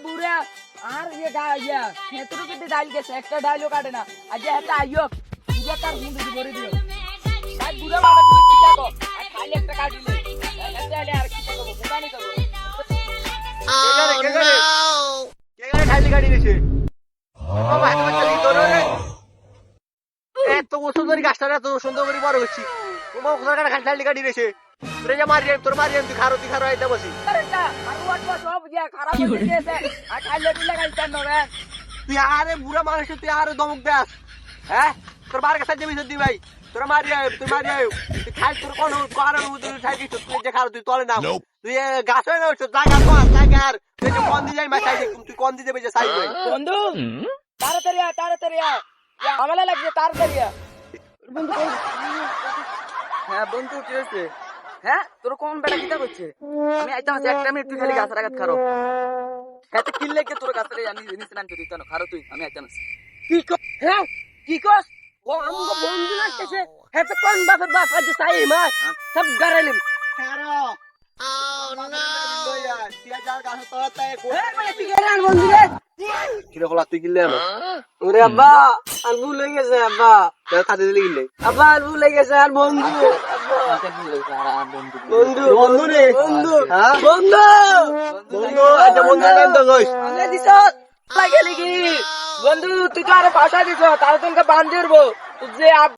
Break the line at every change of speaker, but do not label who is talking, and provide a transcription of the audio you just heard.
বুড়া আর ক্ষেত্র কেটে ডাল গেছে একটা ডালও কাটে না আজ একটা আইও বুড়া তার মুন্ডু ভরে দিও তাই বুড়া মাথা তুমি কি যাবো আর খালি একটা কাটিলে তাহলে আর কি করবো বুড়ানি করবো
কে খালি গাড়ি দিছে ও ভাই তুমি তোর রে এত বছর ধরে গাছটা এত সুন্দর করে বড় হচ্ছি তোমার কোথাকার খালি গাড়ি দিছে তোরে যা মারি তোর মারি তুই খারো আইতা বসি
আরে না আর ওয়াট সব খারাপ হয়ে গেছে আর খাইলে দিলে গাইতেন না রে
তুই আরে বুড়া মানুষ তুই আরে দমক দেস হ্যাঁ তোর বার কাছে যাবি সত্যি ভাই তোর মারি তুই খাই তোর কোন কারণ তুই ছাইছি তুই যে খারো তুই তলে না তুই গাছ হয় না জায়গা আর তুই যে কোন দিয়ে যাই মাথায় তুই কোন দিয়ে যাবি যে সাই ভাই
বন্ধু তাড়াতাড়ি আমালা লাগছে তাড়াতাড়ি বন্ধু হ্যাঁ বন্ধু কি হয়েছে হ্যাঁ তোর কোন বেটা কিটা করছে আমি আইতাম একটা মিনিট তুই খালি গাছ রাখাত খারো হ্যাঁ তো কিল লেগে তোর গাছ রে আমি জিনিস নাম করি কেন খারো তুই আমি আইতাম কি হ্যাঁ কি কস ও আমগো বন্ধু লাগতেছে হ্যাঁ তো কোন বাপের বাপ আজ সাই মা সব গারাইলিম
খারো তুই কিনলে
ওরে আব্বা আর ভুল হয়ে গেছে আব্বা
খাতে দিলে কিনলে
আব্বা আর ভুল হয়ে গেছে আর বন্ধু বন্ধু
বন্ধু রে
বন্ধু
হ্যাঁ
বন্ধু
বন্ধু আচ্ছা বন্ধু নাম তো কইস
আলে দিছ লাগে লিগি বন্ধু তুই তো আরে পাশা দিছ তার তোমাকে বান্ধ করবো তুই যে